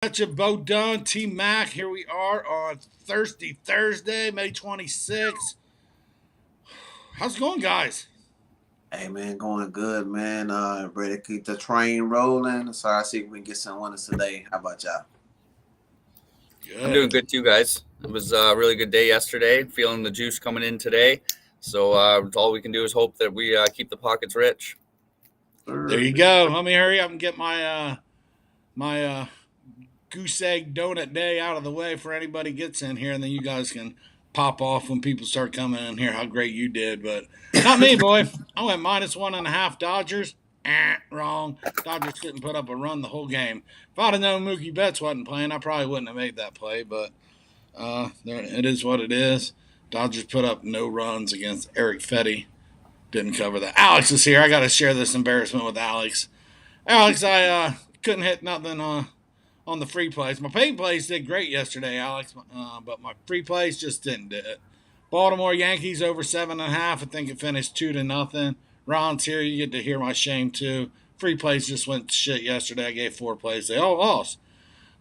Got your Bo Dunn, TMAC. Here we are on Thursday, May 26th. How's it going, guys? Hey man, going good, man. Ready to keep the train rolling. So I see if we can get some winners today. How about y'all? I'm doing Good. good too, guys. It was a really good day yesterday. Feeling the juice coming in today. So all we can do is hope that we keep the pockets rich. There you go. Let me hurry up and get my goose egg donut day out of the way for anybody gets in here, and then you guys can pop off when people start coming in here how great you did. But not me, boy. I went -1.5 Dodgers. Wrong. Dodgers couldn't put up a run the whole game. If I'd have known Mookie Betts wasn't playing, I probably wouldn't have made that play. But it is what it is. Dodgers put up no runs against Eric Fetty. Didn't cover that. Alex is here. I got to share this embarrassment with Alex. Alex, I couldn't hit nothing on the free plays. My paid plays did great yesterday, Alex, but my free plays just didn't do it. Baltimore Yankees over 7.5. I think it finished 2-0. Ron's here. You get to hear my shame too. Free plays just went to shit yesterday. I gave 4 plays. They all lost.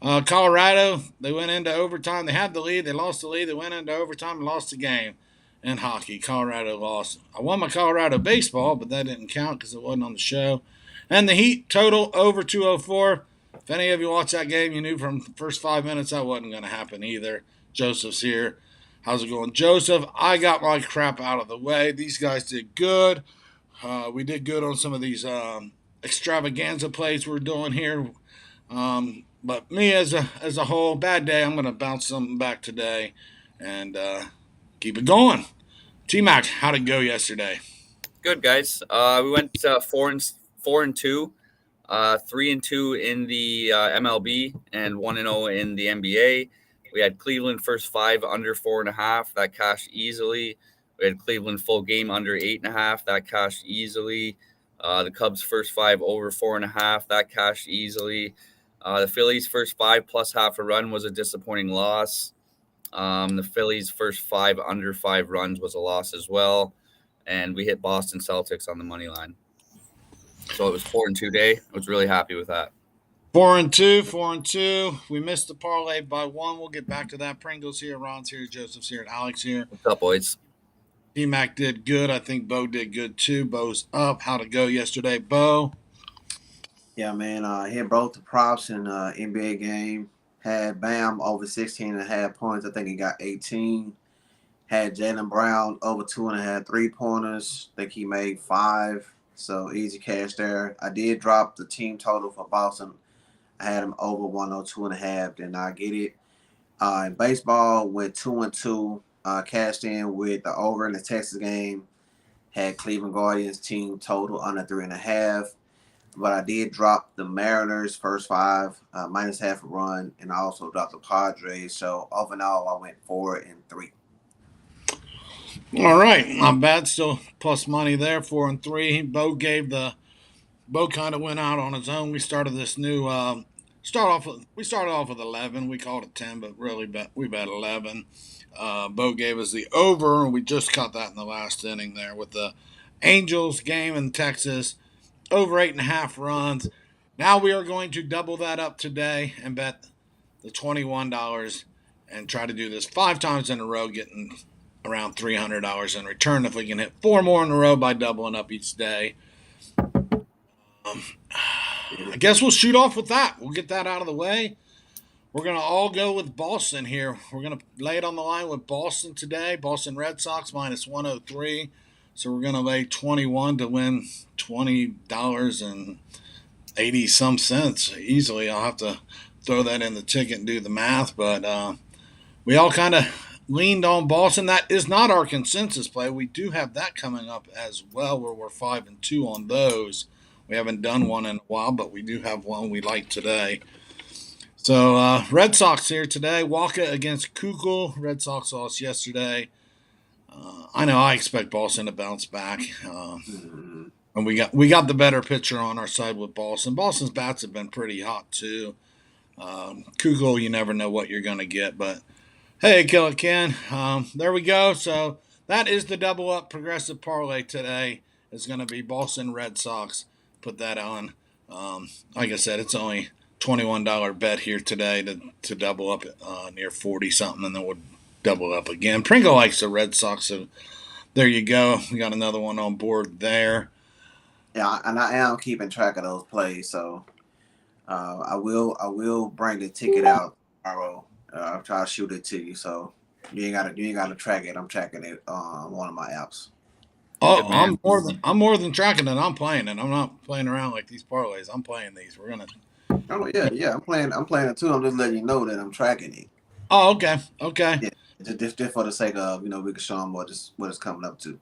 Colorado, they went into overtime. They had the lead. They lost the lead. They went into overtime and lost the game. In hockey, Colorado lost. I won my Colorado baseball, but that didn't count because it wasn't on the show. And the Heat total over 204. If any of you watched that game, you knew from the first 5 minutes that wasn't going to happen either. Joseph's here. How's it going, Joseph? I got my crap out of the way. These guys did good. We did good on some of these extravaganza plays we're doing here. But me as a whole, bad day. I'm going to bounce something back today and keep it going. T-Mac, how'd it go yesterday? Good, guys. We went 4-2, 3-2 in the MLB, and 1-0 in the NBA. We had Cleveland first 5 under 4.5. That cashed easily. We had Cleveland full game under 8.5. That cashed easily. The Cubs first 5 over 4.5. That cashed easily. The Phillies first 5 plus half a run was a disappointing loss. The Phillies first 5 under 5 runs was a loss as well. And we hit Boston Celtics on the money line. So it was 4-2 day. I was really happy with that. 4-2, 4-2. We missed the parlay by 1. We'll get back to that. Pringle's here, Ron's here, Joseph's here, and Alex here. What's up, boys? T-Mac did good. I think Bo did good too. Bo's up. How'd it go yesterday, Bo? Yeah, man. Hit both the props in NBA game. Had Bam over 16.5 points. I think he got 18. Had Jalen Brown over 2.5 3-pointers. I think he made 5. So easy cash there. I did drop the team total for Boston. I had him over 102.5. Did not get it. In baseball, went 2-2. Cashed in with the over in the Texas game. Had Cleveland Guardians team total under 3.5. But I did drop the Mariners first 5, minus half a run, and I also dropped the Padres. So all in all, I went 4-3. All right, not bad. Still plus money there. 4-3. Bo kind of went out on his own. We started this new we started off with 11. We called it 10, but really we bet 11. Bo gave us the over, and we just caught that in the last inning there with the Angels game in Texas. Over 8.5 runs. Now we are going to double that up today and bet the $21 and try to do this 5 times in a row, getting around $300 in return if we can hit 4 more in a row by doubling up each day. I guess we'll shoot off with that. We'll get that out of the way. We're going to all go with Boston here. We're going to lay it on the line with Boston today. Boston Red Sox minus 103. So we're going to lay 21 to win $20 and 80 some cents easily. I'll have to throw that in the ticket and do the math. But we all kind of leaned on Boston. That is not our consensus play. We do have that coming up as well where we're 5-2 on those. We haven't done one in a while, but we do have one we like today. So Red Sox here today. Walker against Kukul. Red Sox lost yesterday. I know I expect Boston to bounce back. And we got the better pitcher on our side with Boston. Boston's bats have been pretty hot too. Kukul, you never know what you're going to get. But hey, Kill It Ken. There we go. So that is the double up progressive parlay today. It's going to be Boston Red Sox. Put that on. Like I said, it's only $21 bet here today to double up near 40 something, and then we'll double up again. Pringle likes the Red Sox, so there you go. We got another one on board there. Yeah, and I am keeping track of those plays, so I will bring the ticket out tomorrow. I'll try to shoot it to you, so you ain't gotta track it. I'm tracking it on one of my apps. Oh, Good man. I'm more than tracking it. I'm playing it. I'm not playing around like these parlays. I'm playing these. We're gonna. Oh yeah. I'm playing it too. I'm just letting you know that I'm tracking it. Oh, okay, okay, Yeah, just for the sake of we can show them what it's coming up to.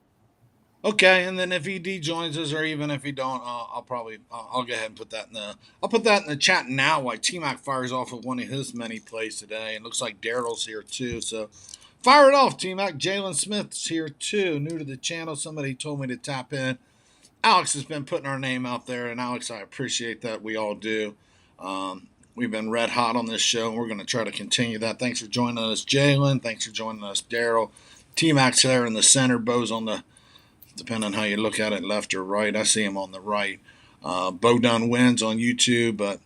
okay. And then if ED joins us, or even if he don't, I'll probably I'll go ahead and put that in the chat now. While TMAC fires off of one of his many plays today, and looks like Daryl's here too. So fire it off, TMAC. Jalen Smith's here too, new to the channel. Somebody told me to tap in. Alex has been putting our name out there, and Alex, I appreciate that. We all do. We've been red hot on this show, and we're going to try to continue that. Thanks for joining us, Jalen. Thanks for joining us, Daryl. T-Max there in the center. Bo's on the, depending on how you look at it, left or right. I see him on the right. Bo Dunn wins on YouTube, but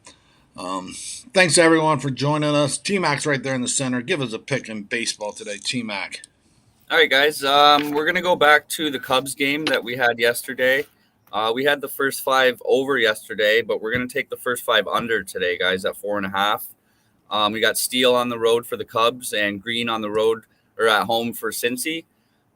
thanks to everyone for joining us. T-Max right there in the center. Give us a pick in baseball today, T-Mac. All right, guys. We're going to go back to the Cubs game that we had yesterday. We had the first 5 over yesterday, but we're going to take the first 5 under today, guys, at 4.5. We got Steele on the road for the Cubs and Green on the road or at home for Cincy.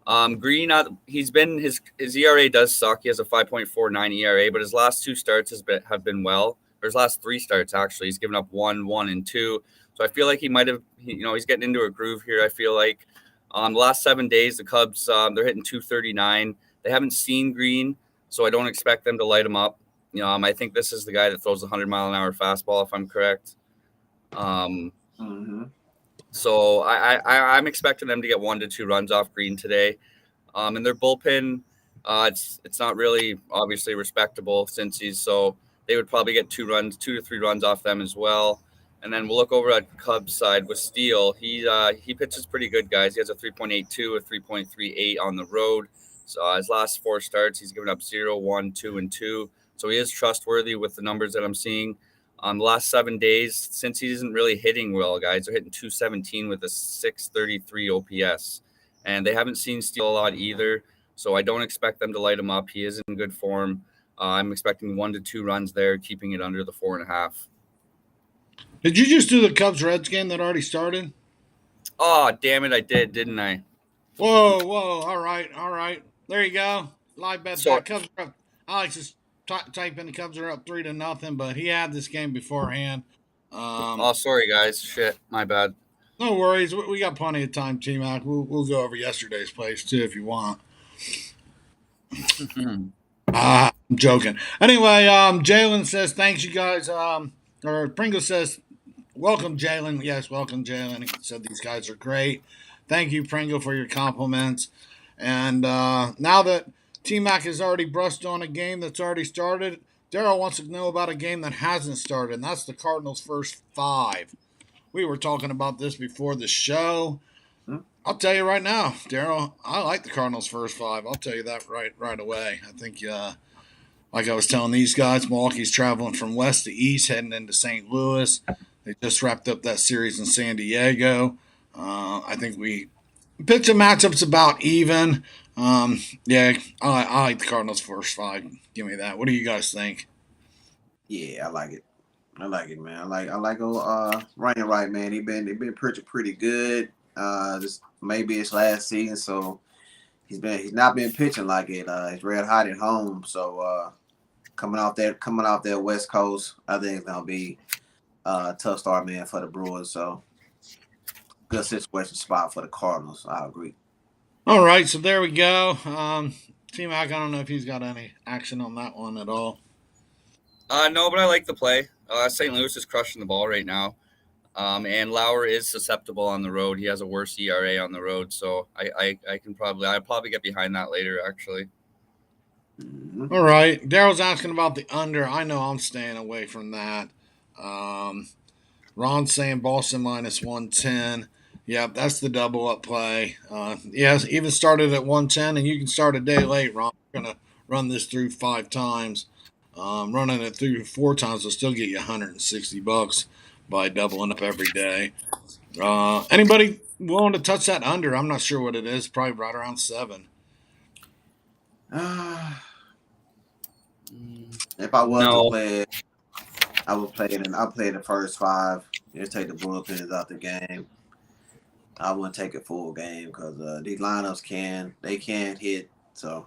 Green, he's been his ERA does suck. He has a 5.49 ERA, but his last 2 starts have been well. Or his last 3 starts actually, he's given up 1, 1, and 2. So I feel like he might have, he's getting into a groove here. I feel like the last 7 days, the Cubs they're hitting 239. They haven't seen Green, so I don't expect them to light him up. I think this is the guy that throws the 100-mile-an-hour fastball, if I'm correct. So I'm expecting them to get 1 to 2 runs off Green today. And their bullpen, it's not really obviously respectable since so they would probably get 2 to 3 runs off them as well. And then we'll look over at the Cubs side with Steele. He pitches pretty good, guys. He has a 3.82, a 3.38 on the road. So his last 4 starts, he's given up 0, 1, 2, and 2. So he is trustworthy with the numbers that I'm seeing. The last 7 days, since he isn't really hitting well, guys, they're hitting 217 with a 633 OPS. And they haven't seen Steele a lot either. So I don't expect them to light him up. He is in good form. I'm expecting 1 to 2 runs there, keeping it under the 4.5. Did you just do the Cubs-Reds game that already started? Oh, damn it, I did, didn't I? Whoa. All right. There you go. Live bet back. Cubs are up. Alex is typing the Cubs are up 3-0, but he had this game beforehand. Sorry, guys. Shit, my bad. No worries. We got plenty of time, T-Mac. We'll go over yesterday's plays, too, if you want. I'm joking. Anyway, Jalen says, thanks, you guys. Or Pringle says, welcome, Jalen. Yes, welcome, Jalen. He said these guys are great. Thank you, Pringle, for your compliments. And now that T-Mac has already brushed on a game that's already started, Daryl wants to know about a game that hasn't started, and that's the Cardinals' first 5. We were talking about this before the show. I'll tell you right now, Daryl, I like the Cardinals' first 5. I'll tell you that right away. I think, like I was telling these guys, Milwaukee's traveling from west to east, heading into St. Louis. They just wrapped up that series in San Diego. I think pitching matchups about even. Yeah, I like the Cardinals' first 5. Give me that. What do you guys think? Yeah, I like it. I like it, man. I like Ryan Wright, man. They've been pretty good. This maybe his last season, so he's not been pitching like it. He's red hot at home, so coming off that West Coast, I think it's gonna be a tough start, man, for the Brewers. So good situation spot for the Cardinals. I agree. All right, so there we go. T-Mac, I don't know if he's got any action on that one at all. No, but I like the play. St. Louis is crushing the ball right now. And Lauer is susceptible on the road. He has a worse ERA on the road, so I'll probably get behind that later, actually. All right. Daryl's asking about the under. I know I'm staying away from that. Ron's saying Boston minus 110. Yep, that's the double up play. Yes, even started at 110, and you can start a day late, Ron. We're going to run this through 5 times. Running it through 4 times will still get you $160 by doubling up every day. Anybody willing to touch that under? I'm not sure what it is. Probably right around 7. If I was to No. play it, I would play it, and I'll play the first 5. Just take the bullpens out the game. I wouldn't take a full game because these lineups can't hit. So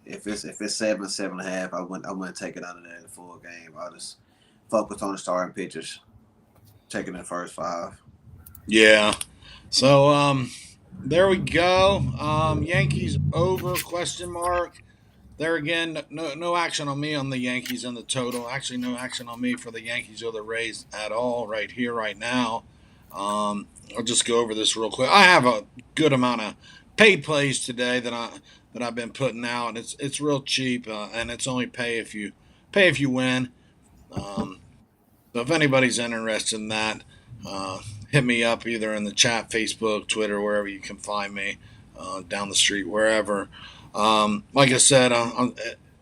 if it's 7.5, I wouldn't take it under there in the full game. I'll just focus on the starting pitchers, taking the first 5. Yeah. So there we go. Yankees over ? There again, no action on me on the Yankees and the total. Actually, no action on me for the Yankees or the Rays at all right here, right now. I'll just go over this real quick. I have a good amount of paid plays today that I've been putting out, and it's real cheap, and it's only pay if you win. So if anybody's interested in that, hit me up either in the chat, Facebook, Twitter, wherever you can find me, down the street, wherever. Like I said,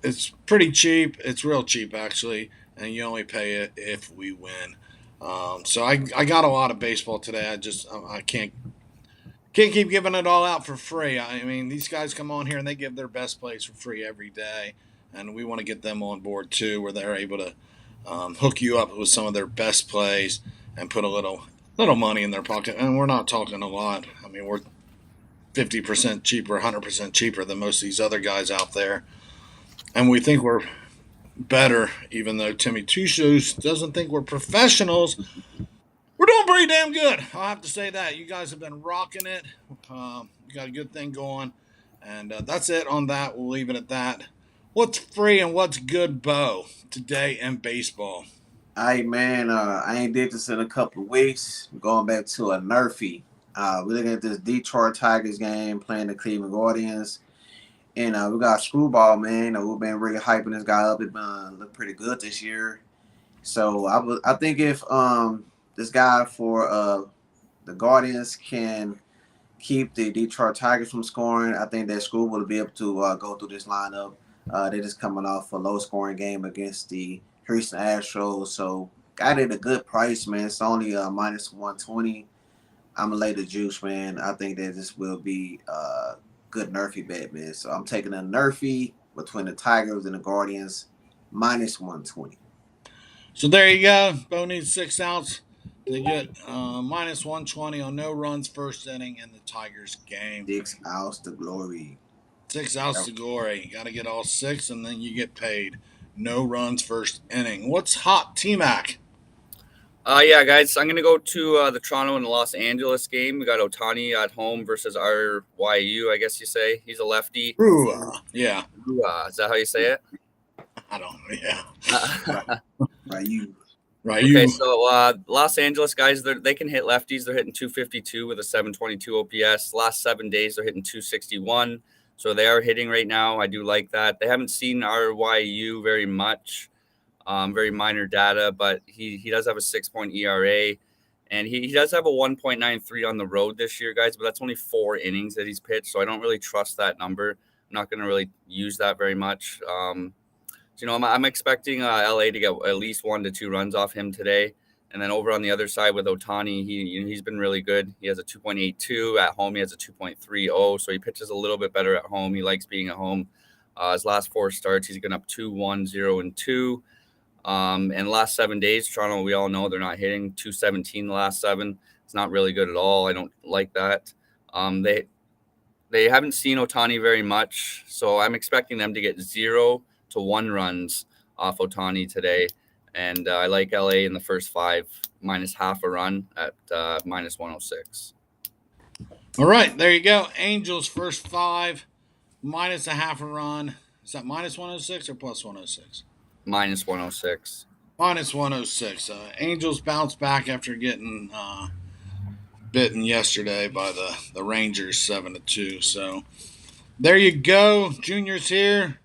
it's pretty cheap. It's real cheap, actually, and you only pay it if we win. So I got a lot of baseball today. I can't keep giving it all out for free. I mean, these guys come on here and they give their best plays for free every day, and we want to get them on board too, where they're able to hook you up with some of their best plays and put a little money in their pocket. And we're not talking a lot. I mean, we're 50% cheaper, 100% cheaper than most of these other guys out there, and we think we're better, even though Timmy Two Shoes doesn't think we're professionals. We're doing pretty damn good. I'll have to say that. You guys have been rocking it. You got a good thing going. And that's it on that. We'll leave it at that. What's free and what's good, Bo, today in baseball? Hey, man, I ain't did this in a couple of weeks. I'm going back to a Nerfy. We're looking at this Detroit Tigers game playing the Cleveland Guardians. And we got Screwball, man. We've been really hyping this guy up. It's been look pretty good this year. So I think if this guy for the Guardians can keep the Detroit Tigers from scoring, I think that Screwball will be able to go through this lineup. They're just coming off a low-scoring game against the Houston Astros. So got it at a good price, man. It's only minus 120. I'm going to lay the juice, man. I think that this will be good Nerfy bet, man. So I'm taking a Nerfy between the Tigers and the Guardians, minus 120. So there you go. Bo needs 6 outs to get minus 120 on no runs first inning in the Tigers game. 6 outs to glory. 6 outs to glory. You got to get all 6, and then you get paid. No runs first inning. What's hot, TMAC? Yeah, guys, I'm going to go to the Toronto and Los Angeles game. We got Ohtani at home versus RYU, I guess you say. He's a lefty. Yeah. Is that how you say it? I don't know. Yeah. Ryu. Okay, so Los Angeles guys, they can hit lefties. They're hitting 252 with a 722 OPS. Last 7 days, they're hitting 261. So they are hitting right now. I do like that. They haven't seen RYU very much. Very minor data, but he does have a 6-point ERA, and he does have a 1.93 on the road this year, guys, but that's only 4 innings that he's pitched, so I don't really trust that number. I'm not going to really use that very much. I'm expecting LA to get at least 1 to 2 runs off him today, and then over on the other side with Ohtani, he's been really good. He has a 2.82 at home. He has a 2.30, so he pitches a little bit better at home. He likes being at home. His last 4 starts, he's gone up 2-1, 0, and 2. And last 7 days, Toronto, we all know they're not hitting 217 the last 7. It's not really good at all. I don't like that. They haven't seen Ohtani very much, so I'm expecting them to get 0 to 1 runs off Ohtani today. And I like LA in the first 5, minus half a run at minus 106. All right, there you go. Angels first 5, minus a half a run. Is that minus 106 or plus 106? Minus 106. Minus 106. Angels bounce back after getting bitten yesterday by the Rangers 7-2. So there you go. Junior's here.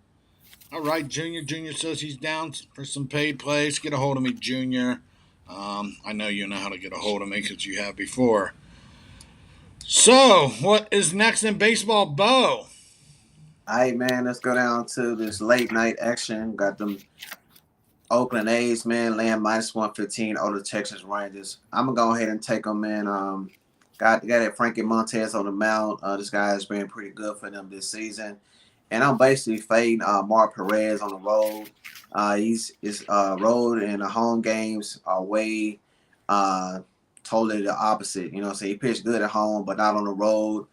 All right, Junior. Junior says he's down for some paid plays. Get a hold of me, Junior. I know you know how to get a hold of me because you have before. So what is next in baseball, Bo? All right, man, let's go down to this late night action. Got them Oakland A's, man, laying minus 115 over the Texas Rangers. I'm gonna go ahead and take them, man. Got that Frankie Montez on the mound. This guy has been pretty good for them this season, and I'm basically fading Mark Perez on the road. He's his road and the home games are way uh, totally the opposite. You know, so he pitched good at home, but not on the road.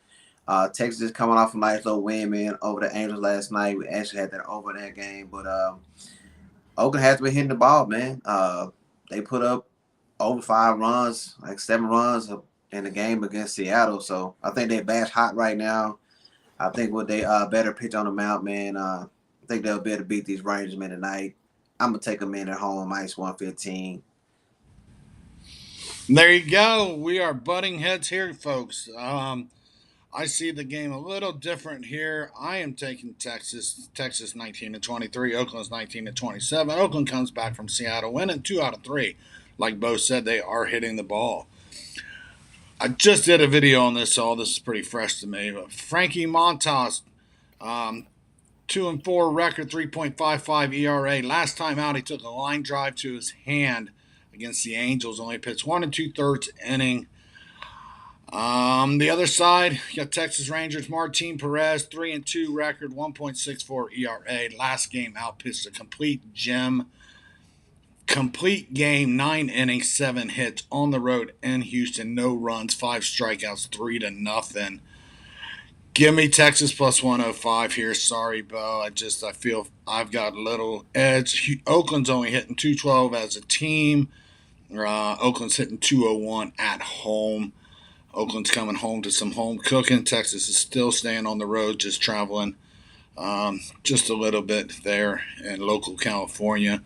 Texas is coming off a nice little win, man, over the Angels last night. We actually had that over that game, but Oakland has been hitting the ball, man. They put up over 5 runs, like 7 runs in the game against Seattle. So I think they're bash hot right now. I think with they better pitch on the mound, man, I think they'll be able to beat these Rangers, man, tonight. I'm going to take them in at home, minus 115. There you go. We are butting heads here, folks. I see the game a little different here. I am taking Texas 19-23. Oakland's 19-27. Oakland comes back from Seattle, winning 2 out of 3. Like Bo said, they are hitting the ball. I just did a video on this, so all this is pretty fresh to me. But Frankie Montas, 2-4 record, 3.55 ERA. Last time out, he took a line drive to his hand against the Angels. Only pitched 1 2/3 inning. The other side, you got Texas Rangers, Martin Perez, 3-2 record, 1.64 ERA. Last game outpitched a complete gem. Complete game, 9 innings, 7 hits on the road in Houston. No runs, 5 strikeouts, 3-0. Give me Texas plus 105 here. Sorry, Bo. I feel I've got a little edge. Oakland's only hitting 212 as a team. Oakland's hitting 201 at home. Oakland's coming home to some home cooking. Texas is still staying on the road, just traveling just a little bit there in local California.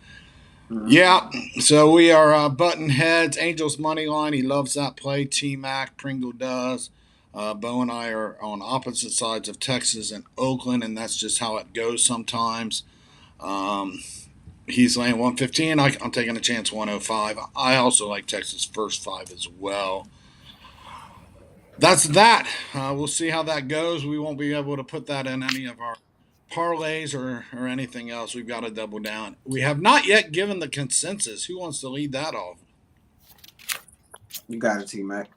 Yeah, so we are button heads. Angels money line. He loves that play. TMAC, Pringle does. Bo and I are on opposite sides of Texas and Oakland, and that's just how it goes sometimes. He's laying 115. I'm taking a chance 105. I also like Texas first 5 as well. That's that. We'll see how that goes. We won't be able to put that in any of our parlays or anything else. We've got to double down. We have not yet given the consensus. Who wants to lead that off? You got it, T-Mac.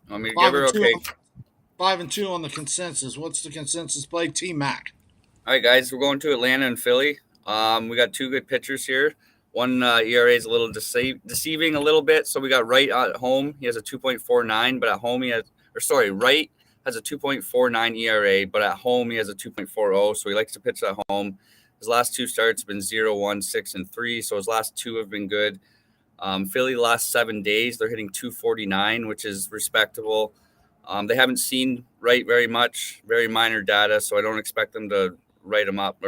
Want me to give her? Okay. 5-2 on the consensus. What's the consensus play? T-Mac. All right, guys. We're going to Atlanta and Philly. We got 2 good pitchers here. One ERA is a little deceiving a little bit. So we got Wright at home. He has a 2.49, but at home Wright has a 2.49 ERA, but at home he has a 2.40. So he likes to pitch at home. His last 2 starts have been 0-1, 6, and 3. So his last 2 have been good. Philly last 7 days, they're hitting 249, which is respectable. They haven't seen Wright very much, very minor data. So I don't expect them to light him up.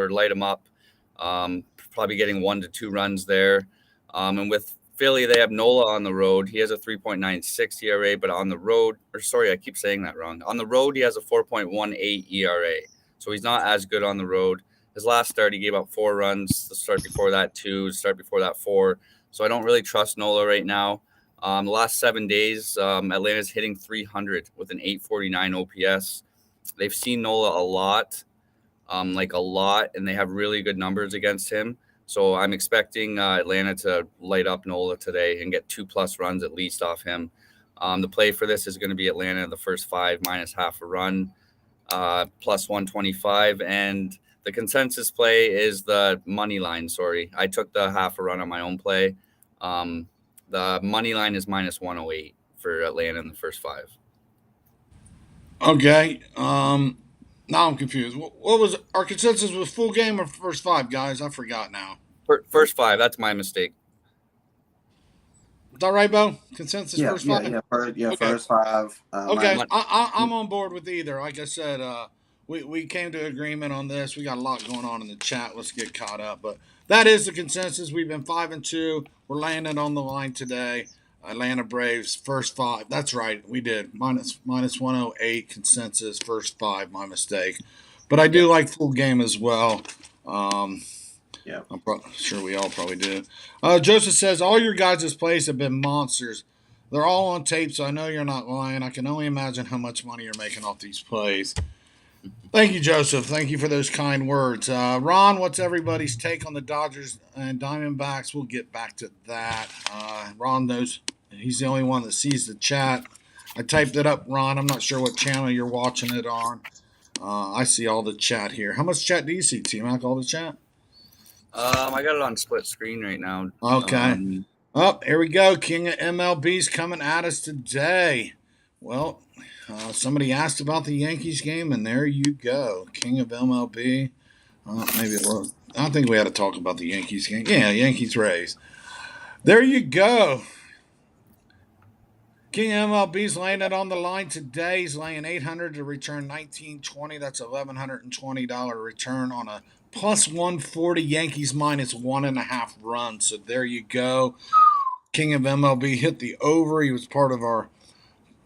Probably getting 1 to 2 runs there. And with Philly, they have Nola on the road. He has a 3.96 ERA, but on the road, I keep saying that wrong. On the road, he has a 4.18 ERA. So he's not as good on the road. His last start, he gave up 4 runs. The start before that, 2. The start before that, 4. So I don't really trust Nola right now. The last 7 days, Atlanta's hitting 300 with an 849 OPS. They've seen Nola a lot, and they have really good numbers against him. So I'm expecting Atlanta to light up Nola today and get 2+ runs at least off him. The play for this is going to be Atlanta in the first 5 minus half a run, plus 125. And the consensus play is the money line. Sorry, I took the half a run on my own play. The money line is minus 108 for Atlanta in the first 5. Okay. Now I'm confused. What was our consensus? Was full game or first 5, guys? I forgot now. First 5. That's my mistake. Is that right, Bo? Consensus first 5? Okay. First 5. Okay. I'm on board with either. Like I said, we came to agreement on this. We got a lot going on in the chat. Let's get caught up. But that is the consensus. We've been 5-2. We're laying it on the line today. Atlanta Braves first 5. That's right, we did minus 108 consensus first 5. My mistake, but I do like full game as well. Yeah, I'm sure we all probably do. Joseph says all your guys' plays have been monsters. They're all on tape, so I know you're not lying. I can only imagine how much money you're making off these plays. Thank you, Joseph. Thank you for those kind words. Ron, what's everybody's take on the Dodgers and Diamondbacks? We'll get back to that. Ron knows he's the only one that sees the chat. I typed it up, Ron. I'm not sure what channel you're watching it on. I see all the chat here. How much chat do you see, TMAC? All the chat? I got it on split screen right now. Okay. Here we go. King of MLB's coming at us today. Well, somebody asked about the Yankees game, and there you go. King of MLB. Maybe it was. I think we had to talk about the Yankees game. Yeah, Yankees Rays. There you go. King of MLB's laying it on the line today. He's laying 800 to return 1920. That's $1,120 return on a plus 140. Yankees minus 1.5 runs. So there you go. King of MLB hit the over. He was part of our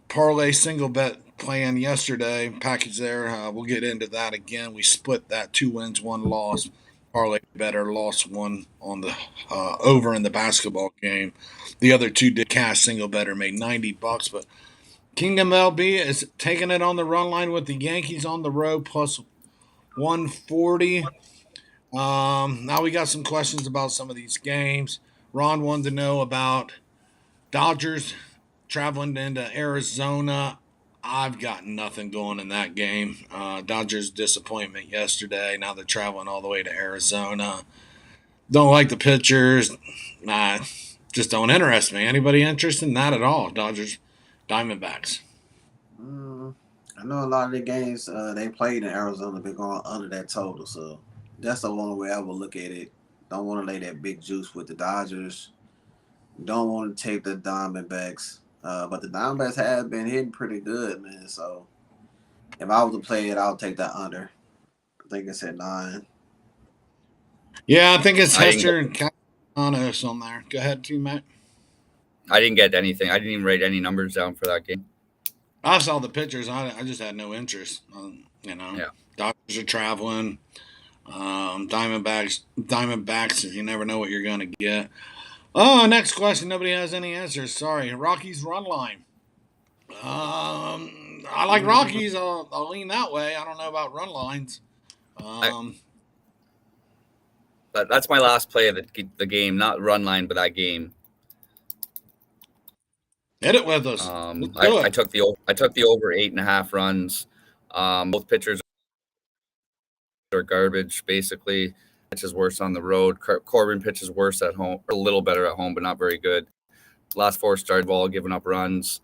parlay single bet plan yesterday. Package there. We'll get into that again. We split that 2 wins, 1 loss. Parlay better lost 1 on the over in the basketball game. The other 2 did cash single better, made $90. But King of MLB is taking it on the run line with the Yankees on the road plus 140. Now we got some questions about some of these games. Ron wanted to know about Dodgers traveling into Arizona. I've got nothing going in that game. Dodgers disappointment yesterday. Now they're traveling all the way to Arizona. Don't like the pitchers. Just don't interest me. Anybody interested? Not at all. Dodgers, Diamondbacks. I know a lot of the games they played in Arizona been going under that total, so that's the only way I would look at it. Don't want to lay that big juice with the Dodgers. Don't want to take the Diamondbacks. But the Diamondbacks have been hitting pretty good, man. So if I was to play it, I'll take that under. I think it's at 9. Yeah, I think it's Hester and Castellanos on there. Go ahead, Team Matt. I didn't get anything. I didn't even write any numbers down for that game. I saw the pictures. I just had no interest. Yeah. Dodgers are traveling. Diamondbacks. You never know what you're going to get. Oh, next question. Nobody has any answers. Sorry. Rockies run line. I like Rockies. I'll lean that way. I don't know about run lines. That's my last play of the game, not run line, but that game. Hit it with us. I took the over 8.5 runs. Both pitchers are garbage, basically. Pitches worse on the road. Corbin pitches worse at home, a little better at home, but not very good. Last 4 started all giving up runs.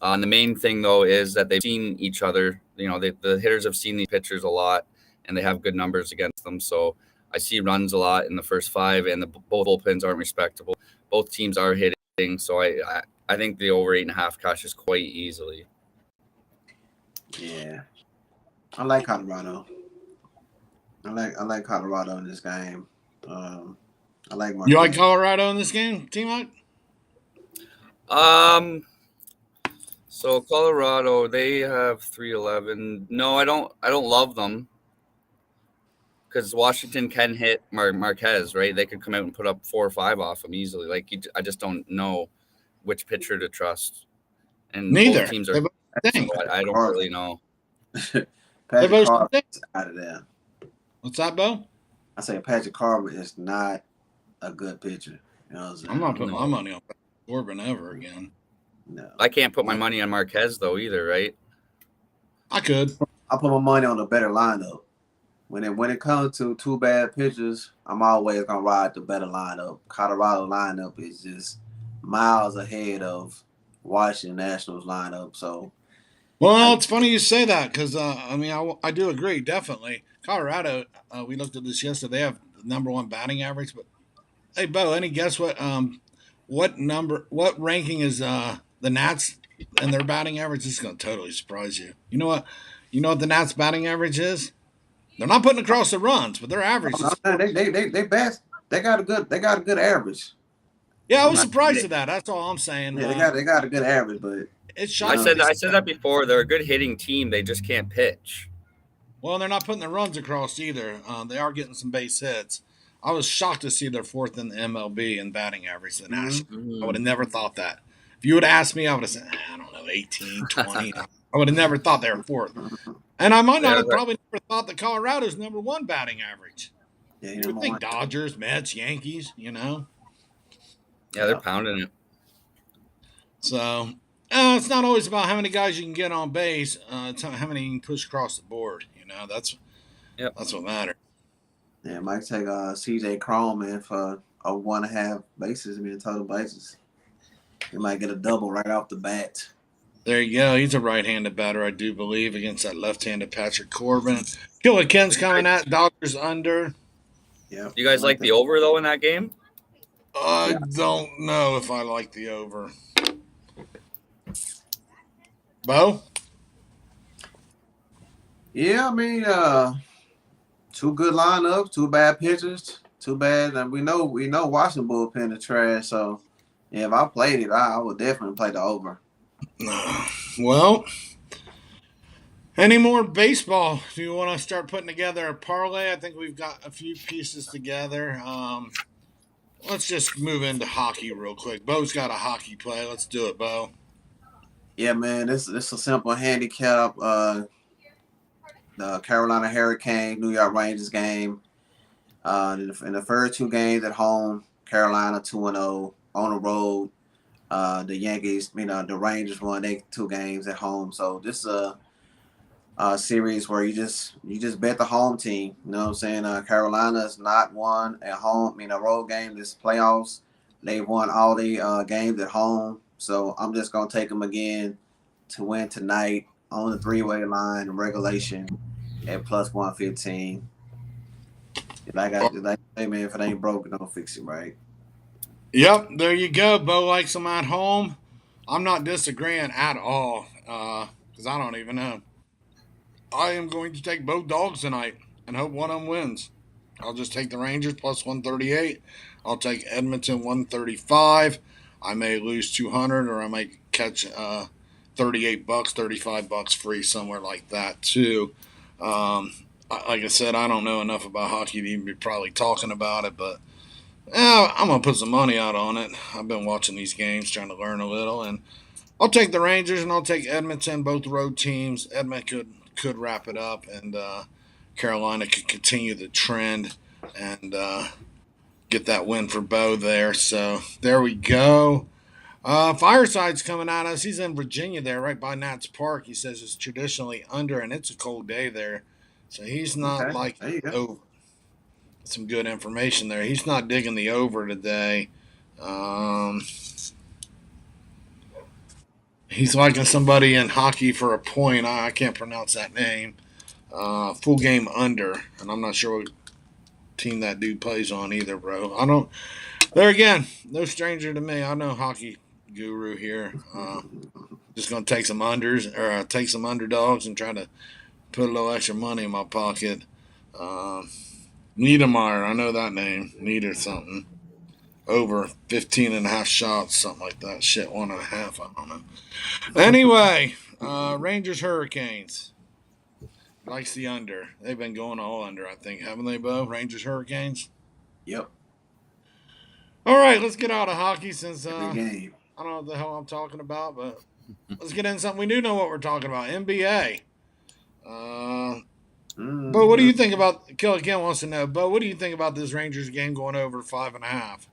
And the main thing, though, is that they've seen each other. The hitters have seen these pitchers a lot, and they have good numbers against them. So I see runs a lot in the first 5, and both bullpens aren't respectable. Both teams are hitting, so I think the over 8.5 cashes quite easily. Yeah, I like Colorado. I like Colorado in this game. I like You like Colorado in this game, T-Mac? So Colorado, they have 311. No, I don't love them because Washington can hit Marquez, right? They could come out and put up 4 or 5 off them easily. I just don't know which pitcher to trust. And neither both teams are. So I don't really know. Patrick Carver is out of there. What's that, Bo? I say Patrick Carver is not a good pitcher. You know what I'm saying? I'm not putting my money on Corbin ever again. No. I can't put my money on Marquez though either, right? I could. I put my money on a better lineup. When it comes to 2 bad pitchers, I'm always gonna ride the better lineup. Colorado lineup is just miles ahead of Washington Nationals lineup. So, well, it's funny you say that because I do agree definitely. Colorado, we looked at this yesterday. They have the number 1 batting average. But hey, Bo, any guess what ranking is the Nats and their batting average? This is going to totally surprise you. You know what? You know what the Nats batting average is? They're not putting across the runs, but their average is. They best. They got a good average. Yeah, I was surprised at that. That's all I'm saying. Yeah, they got a good average, but it's shocking. I said that before. They're a good hitting team. They just can't pitch. Well, they're not putting the runs across either. They are getting some base hits. I was shocked to see they're 4th in the MLB in batting average to the Nationals. Mm-hmm. I would have never thought that. If you would have asked me, I would have said, I don't know, 18, 20. I would have never thought they were 4th. And I might not Yeah, have probably never thought that Colorado's number one batting average. Yeah, You would number think one. Dodgers, Mets, Yankees, you know. they're Yeah. pounding it. So it's not always about how many guys you can get on base. It's how many you can push across the board. You know, Yep. that's what matters. Yeah, might take CJ Cron, man, for a 1.5 bases, I mean, total bases. He might get a double right off the bat. There you go. He's a right-handed batter, I do believe, against that left-handed Patrick Corbin. Killer Ken's coming at Dodgers under. Yeah, You I guys like like that. the over though in that game? I Yeah. don't know if I like the over. Bo? Yeah, I mean, two good lineups, two bad pitchers, too bad. And we know Washington bullpen is trash. So yeah, if I played it, I would definitely play the over. Well, any more baseball? If you want to start putting together a parlay, I think we've got a few pieces together. Let's just move into hockey real quick. Bo's got a hockey play. Let's do it, Bo. Yeah, man, this a simple handicap. The Carolina Hurricanes, New York Rangers game. In the first two games at home, Carolina 2-0 on the road. The Yankees, the Rangers won their two games at home. So this is a series where you just bet the home team. You know what I'm saying? Carolina's not won at home. A road game this playoffs. They won all the games at home. So I'm just gonna take them again to win tonight on the three-way line regulation at plus 115. Like I say, man, if it ain't broken, don't fix it, right? Yep, there you go. Bo likes them at home. I'm not disagreeing at all because I don't even know. I am going to take both dogs tonight and hope one of them wins. I'll just take the Rangers plus 138. I'll take Edmonton 135. I may lose 200 or I might catch $38, $35 free, somewhere like that too. Like I said, I don't know enough about hockey to even be probably talking about it, but I'm going to put some money out on it. I've been watching these games, trying to learn a little, and I'll take the Rangers and I'll take Edmonton, both road teams. Edmonton could wrap it up, and Carolina could continue the trend and get that win for Bo there. So there we go. Fireside's coming at us. He's in Virginia there, right by Nats Park. He says it's traditionally under, and it's a cold day there. So he's not Okay, like there you go. over. Some good information there. He's not digging the over today. Um, he's liking somebody in hockey for a point. I can't pronounce that name. Full game under, and I'm not sure what team that dude plays on either, bro. I don't. There again, no stranger to me. I know hockey guru here. Just gonna take some unders or take some underdogs and try to put a little extra money in my pocket. Niedermeyer, I know that name. Nieder something. Over 15 and a half shots, something like that. Shit, 1.5. I don't know. Anyway, Rangers Hurricanes. Likes the under. They've been going all under, I think, haven't they, Bo? Rangers Hurricanes. Yep, All right, let's get out of hockey since every I game. don't know what the hell I'm talking about, but let's get into something we do know what we're talking about. NBA. Bo, what do you think about? Kill again wants to know. Bo, what do you think about this Rangers game going over 5.5?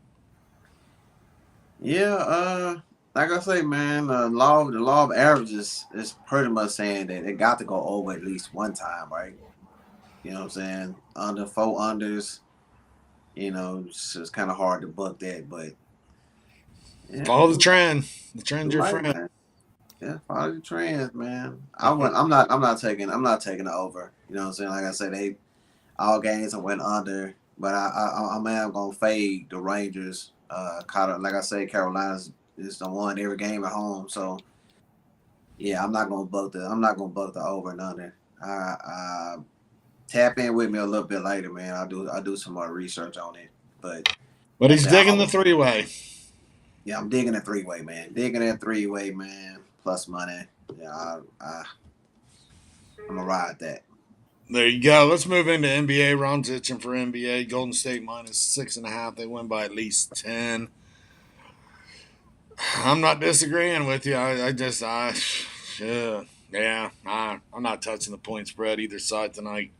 Yeah, like I say, man, the law of averages is pretty much saying that it got to go over at least one time, right? You know what I'm saying? Under four unders, it's kind of hard to buck that, but yeah, Follow the trend. The we trend's your might, friend. man. Yeah, follow the trends, man. Uh-huh. I'm not taking it over. You know what I'm saying? Like I said, they all games I went under, but I'm gonna fade the Rangers. Like I say, Carolina's is the one every game at home, so yeah, I'm not gonna buck the over and under. Tap in with me a little bit later, man. I'll do some more research on it, but But I he's say I digging the always, three-way. yeah, I'm digging a three-way, man. Digging that three-way, man. Plus money. Yeah, I'm gonna ride that. There you go. Let's move into NBA. Ron's itching for NBA. Golden State minus 6.5. They win by at least 10. I'm not disagreeing with you. Yeah. Yeah, I'm not touching the point spread either side tonight.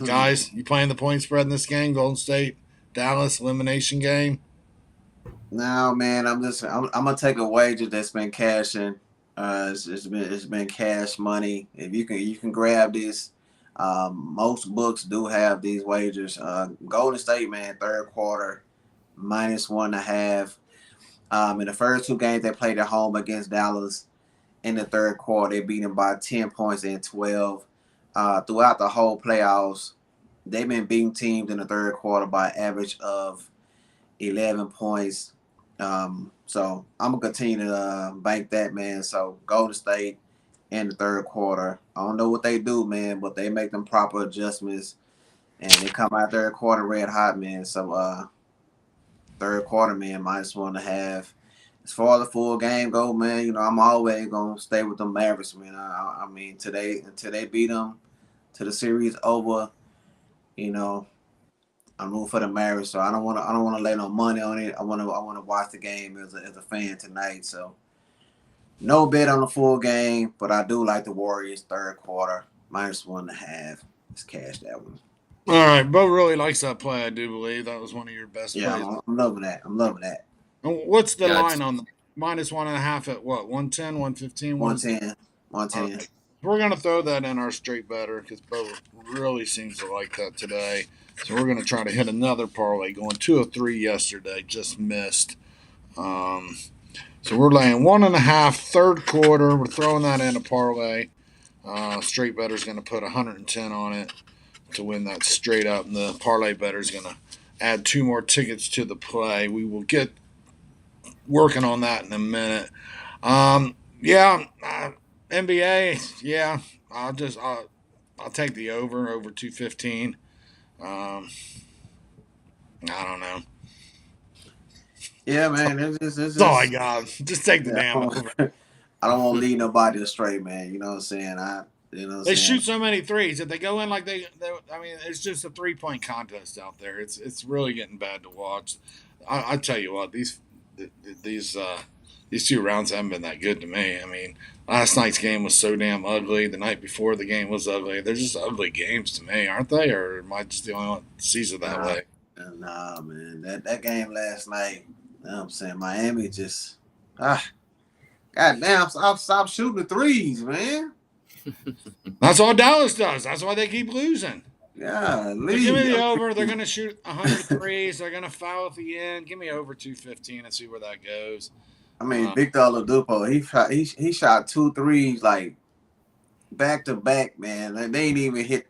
Guys, you playing the point spread in this game? Golden State, Dallas elimination game. No, man, I'm gonna take a wager that's been cashing. It's been cash money. If you can grab this. Most books do have these wagers. Golden State, man, third quarter -1.5. In the first two games they played at home against Dallas, in the third quarter they beat them by 10 points and 12. Throughout the whole playoffs, they've been beating teams in the third quarter by an average of 11 points. So I'm gonna continue to bank that, man. So Golden State in the third quarter. I don't know what they do, man, but they make them proper adjustments and they come out third quarter red hot, man. So third quarter, man, -1.5. As far as the full game go, man, I'm always gonna stay with the Mavericks, man. I mean, today until they beat them, to the series over, you know, I'm rooting for the Mavericks, so I don't wanna lay no money on it. I wanna watch the game as a fan tonight. So no bet on the full game, but I do like the Warriors third quarter -1.5. Let's cash that one. All right, Bo really likes that play. I do believe that was one of your best Yeah, plays. I'm loving that. I'm loving that. What's the Yeah, line on the -1.5 at what? 110, 115? What is it? 110, 110. Okay. We're gonna throw that in our straight better because Bo really seems to like that today. So we're gonna try to hit another parlay. Going 2 of 3 yesterday, just missed. Um, so we're laying 1.5 third quarter. We're throwing that in a parlay. Straight better's gonna put 110 on it to win that straight up, and the parlay better's gonna add 2 more tickets to the play. We will get working on that in a minute. Yeah, NBA. Yeah, I'll take the over 215. I don't know. Yeah, man. It's That's all I just got. Just take the yeah. damn over. I don't want to lead nobody astray, man. You know what I'm saying? They shoot so many threes. If they go in like I mean, it's just a 3-point contest out there. It's really getting bad to watch. I tell you what, these 2 rounds haven't been that good to me. I mean, last night's game was so damn ugly. The night before the game was ugly. They're just ugly games to me, aren't they? Or am I just the only one that sees it that way? Nah, man. That game last night. You know what I'm saying? Miami just goddamn, stop shooting the threes, man. That's all Dallas does. That's why they keep losing. Yeah, So give me the over. They're going to shoot 100 threes. They're going to foul at the end. Give me over 215 and see where that goes. I mean, Victor Oladipo, he shot 2 threes like back to back, man. And they ain't even they hit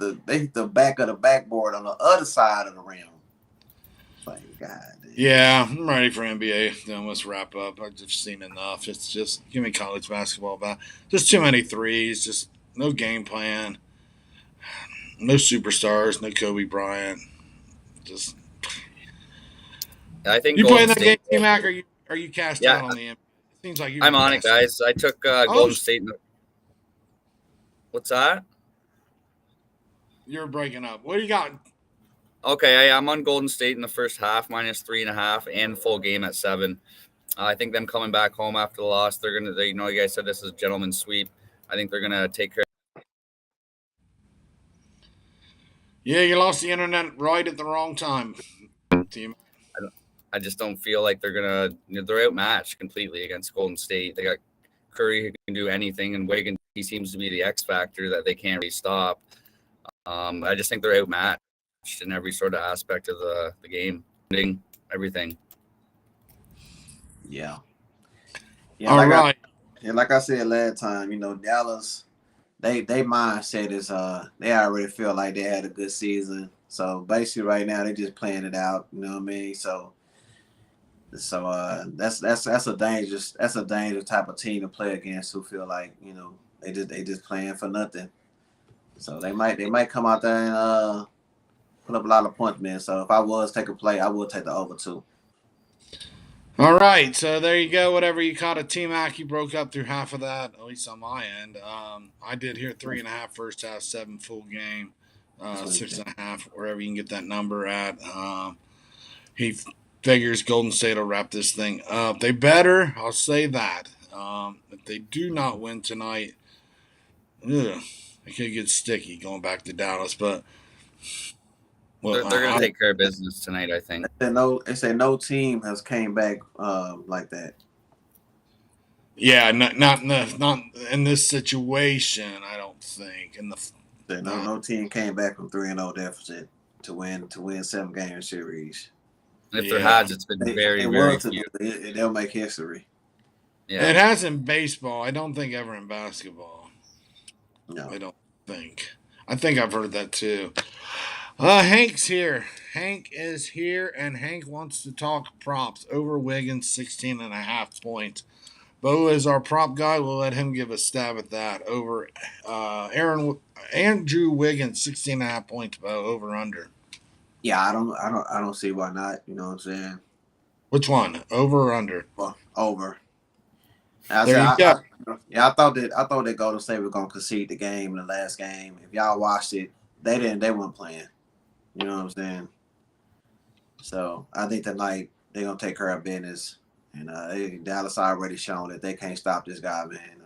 the back of the backboard on the other side of the rim. Like, God damn. Yeah, I'm ready for NBA. Then let's wrap up. I've just seen enough. It's just give me college basketball back. Just too many threes. Just no game plan. No superstars. No Kobe Bryant. Just I think you playing that game, State. TMAC? Are you cast Yeah. out on the NBA? It seems like you. I'm on it, guys. I took Golden State. What's that? You're breaking up. What do you got? Okay, I'm on Golden State in the first half, -3.5, and full game at 7. I think them coming back home after the loss, you guys said this is a gentleman's sweep. I think they're gonna take care. Yeah, you lost the internet right at the wrong time, team. I just don't feel like they're outmatched completely against Golden State. They got Curry who can do anything, and Wiggins, he seems to be the X factor that they can't really stop. I just think they're outmatched in every sort of aspect of the game, everything. Yeah. All right. Like I said last time, Dallas, they mindset is they already feel like they had a good season. So basically right now they just playing it out, you know what I mean? So that's a dangerous type of team to play against who feel like, they just playing for nothing. So they might come out there and put up a lot of points, man. So if I was take a play, I would take the over too. All right, so there you go. Whatever you caught a TMAC, you broke up through half of that, at least on my end. I did here 3.5 first half, 7 full game, 6.5 wherever you can get that number at. He figures Golden State will wrap this thing up. They better, I'll say that. If they do not win tonight, Ugh, it could get sticky going back to Dallas, but well, They're going to take care of business tonight, I think. They say no team has came back like that. yeah, not in this situation. I don't think. No team came back from 3-0 deficit to win 7-game series. And if there Yeah, has, it's been They very want to. few. They'll make history. Yeah. it has in baseball. I don't think ever in basketball. No. I don't think. I think I've heard that too. Hank's here. Hank is here, and Hank wants to talk props. Over Wiggins, 16.5 points. Bo is our prop guy. We'll let him give a stab at that. Over Andrew Wiggins, 16.5 points, Bo. Over under. Yeah, I don't see why not. You know what I'm saying? Which one? Over or under? Well, over. I There said, you go. I thought that Golden State was gonna concede the game in the last game. If y'all watched it, they didn't. They weren't playing. You know what I'm saying? So I think tonight they're gonna take care of business. And Dallas already shown that they can't stop this guy, man.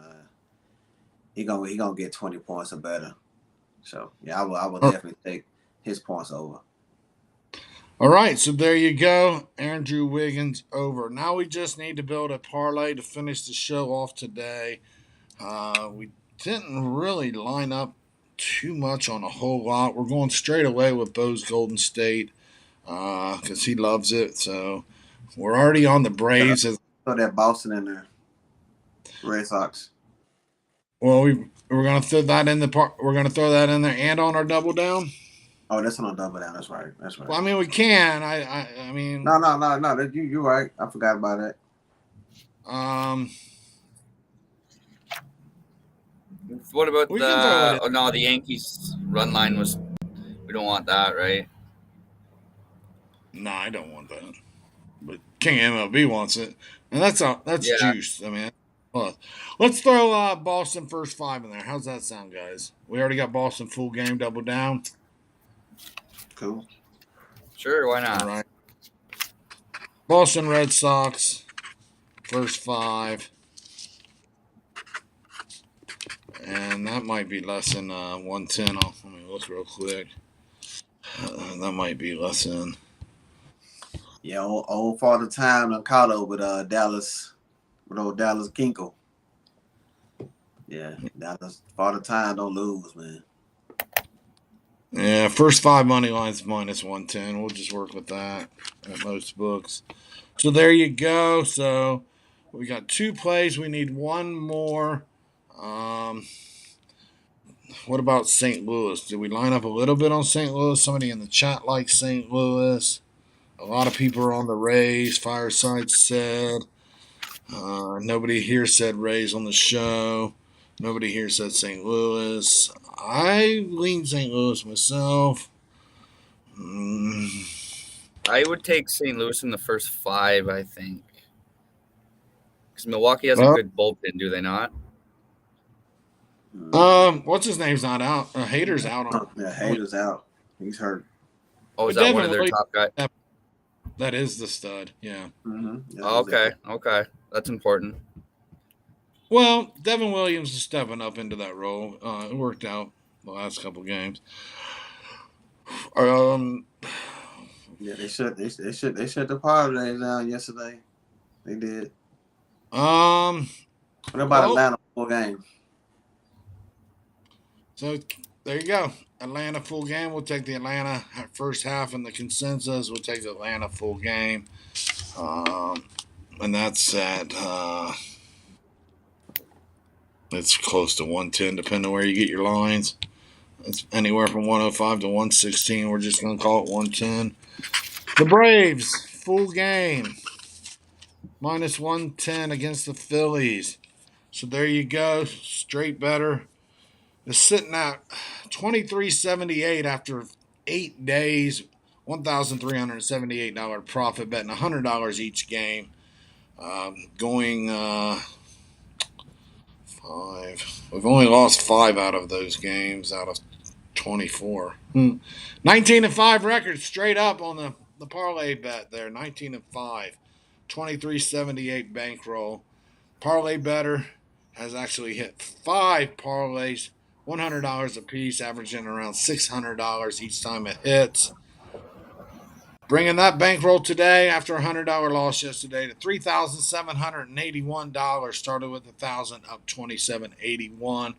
He gonna get 20 points or better. So yeah, I will definitely take his points over. All right, so there you go. Andrew Wiggins over. Now we just need to build a parlay to finish the show off today. We didn't really line up too much on a whole lot. We're going straight away with Bo's Golden State because he loves it. So we're already on the Braves. So that Boston and the Red Sox. Well, we're gonna throw that in we're gonna throw that in there and on our double down. Oh, that's on a double down. That's right. Well, I mean we can. I mean. No. You're right. I forgot about that. What about the? Oh no, the Yankees run line was. We don't want that, right? No, I don't want that. But King MLB wants it, and that's juice. I mean, let's throw Boston first 5 in there. How's that sound, guys? We already got Boston full game double down. Cool. Sure, why not? All right. Boston Red Sox first 5, and that might be less than 110. Let me look real quick. That might be less than. Yeah, old Father Time done caught up with Dallas, with old Dallas Kinkle. Yeah, Dallas Father Time don't lose, man. Yeah, first 5 money lines minus 110. We'll just work with that at most books. So there you go. So we got 2 plays. We need 1 more. What about St. Louis? Did we line up a little bit on St. Louis? Somebody in the chat likes St. Louis. A lot of people are on the Rays. Fireside said. Nobody here said Rays on the show. Nobody here said St. Louis. I lean St. Louis myself. I would take St. Louis in the first 5, I think. Because Milwaukee has a good bullpen, do they not? What's his name's not out? Hader's out. Yeah, Hader's out. He's hurt. Oh, is that one of their top guys? That is the stud. Yeah. Mm-hmm. Okay. That's important. Well, Devin Williams is stepping up into that role. It worked out the last couple games. Yeah, they shut the Padres down yesterday. They did. What about Atlanta full game? So there you go. Atlanta full game. We'll take the Atlanta first half in the consensus. We'll take the Atlanta full game. And that's at it's close to 110, depending on where you get your lines. It's anywhere from 105 to 116. We're just going to call it 110. The Braves, full game. Minus 110 against the Phillies. So there you go. Straight better. It's sitting at 23.78 after 8 days. $1,378 profit, betting $100 each game. Going 5. We've only lost 5 out of those games out of 24. 19-5 record straight up on the parlay bet there. 19-5. 23.78 bankroll. Parlay better has actually hit 5 parlays $100 a piece, averaging around $600 each time it hits. Bringing that bankroll today after a $100 loss yesterday to $3,781. Started with $1,000, up $27.81.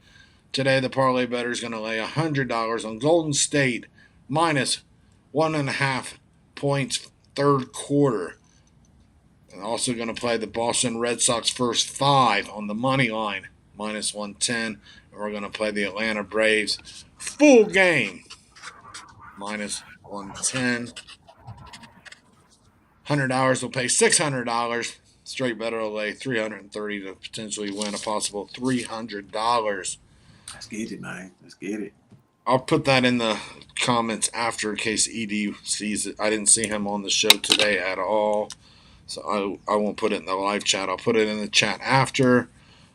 Today, the parlay bettor is going to lay $100 on Golden State minus 1.5 points third quarter. And also going to play the Boston Red Sox first 5 on the money line minus 110. And we're going to play the Atlanta Braves full game minus 110. $100 will pay $600. Straight bettor will lay $330 to potentially win a possible $300. Let's get it, man. Let's get it. I'll put that in the comments after in case ED sees it. I didn't see him on the show today at all, so I won't put it in the live chat. I'll put it in the chat after.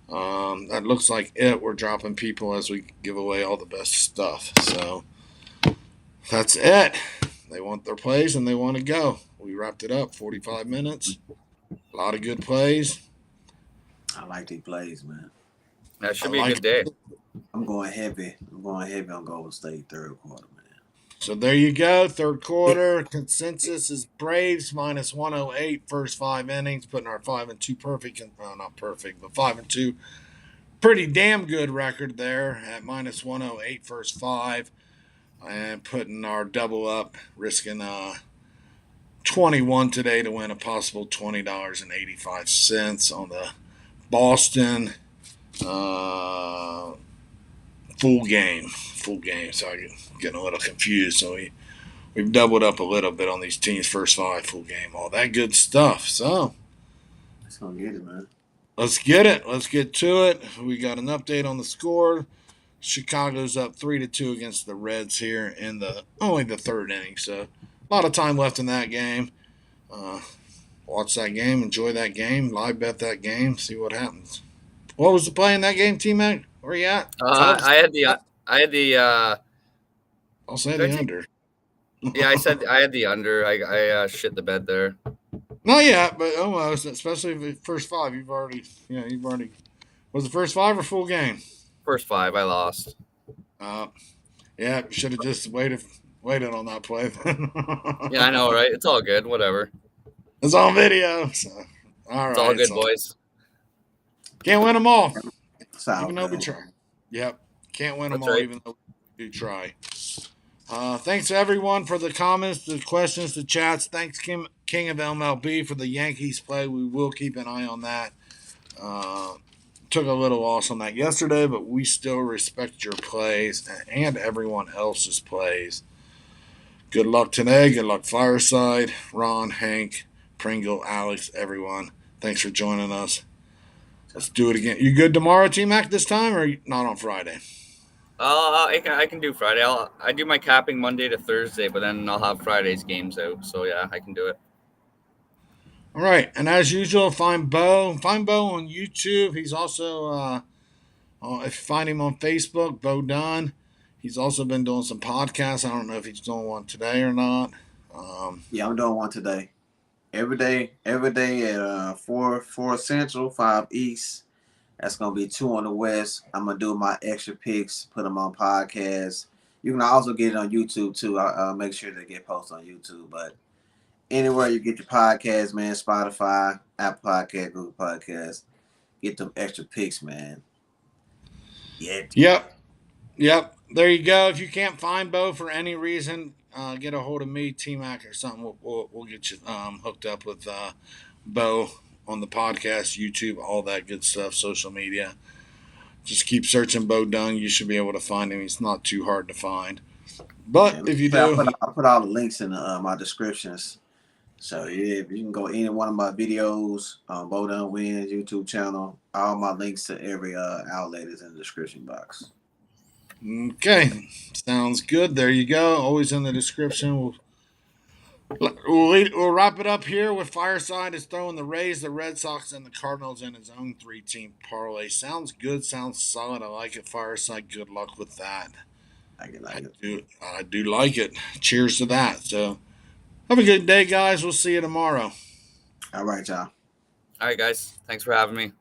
That looks like it. We're dropping people as we give away all the best stuff. So that's it. They want their plays and they want to go. We wrapped it up, 45 minutes. A lot of good plays. I like these plays, man. That should be a good day. I'm going heavy. On Golden State third quarter, man. So there you go. Third quarter consensus is Braves minus 108 first 5 innings, putting our 5-2 perfect. Not perfect, but 5-2. Pretty damn good record there at minus 108 first 5, and putting our double up, risking 21 today to win a possible $20.85 on the Boston full game. So I'm getting a little confused. So we've doubled up a little bit on these teams first 5 full game, all that good stuff. So let's go get it, man. Let's get it. Let's get to it. We got an update on the score. Chicago's up 3-2 against the Reds here in only the third inning. So a lot of time left in that game. Watch that game. Enjoy that game. Live bet that game. See what happens. What was the play in that game, TMAC? Where you at? I had the I'll say the under. Yeah, I had the under. I shit the bed there. Not yet, but almost. Especially the first 5. You've already. Was the first 5 or full game? First 5, I lost. Yeah, should have just waited on that play. Yeah, I know, right? It's all good. Whatever. It's on video. So, all right. It's all good, boys. Can't win them all. Even though we try. Yep. Can't win them all, right. even though we do try. Thanks to everyone for the comments, the questions, the chats. Thanks, King of MLB, for the Yankees play. We will keep an eye on that. Took a little loss on that yesterday, but we still respect your plays and everyone else's plays. Good luck today. Good luck Fireside. Ron, Hank, Pringle, Alex, everyone. Thanks for joining us. Let's do it again. You good tomorrow, TMAC, this time, or not on Friday? I can do Friday. I do my capping Monday to Thursday, but then I'll have Friday's games out. So yeah, I can do it. All right, and as usual, find Bo. Find Bo on YouTube. He's also, if you find him on Facebook, Bo Dunn. He's also been doing some podcasts. I don't know if he's doing one today or not. Yeah, I'm doing one today. Every day at 4 Central, 5 East. That's gonna be 2 on the West. I'm gonna do my extra picks, put them on podcasts. You can also get it on YouTube too. I'll make sure they get posted on YouTube. But anywhere you get your podcast, man, Spotify, Apple Podcast, Google Podcast, get them extra picks, man. Yeah. Yep. There you go. If you can't find Bo for any reason, get a hold of me, TMAC, or something. We'll get you hooked up with Bo on the podcast, YouTube, all that good stuff, social media. Just keep searching Bo Dunn. You should be able to find him. He's not too hard to find. But if you do, I'll put all the links in my descriptions. So yeah, if you can go any one of my videos, Bo Dunn Wins YouTube channel, all my links to every outlet is in the description box. Okay, sounds good. There you go. Always in the description. We'll wrap it up here with Fireside is throwing the Rays, the Red Sox, and the Cardinals in his own 3-team parlay. Sounds good. Sounds solid. I like it. Fireside, good luck with that. I do like it. Cheers to that. So have a good day, guys. We'll see you tomorrow. All right, y'all. All right, guys. Thanks for having me.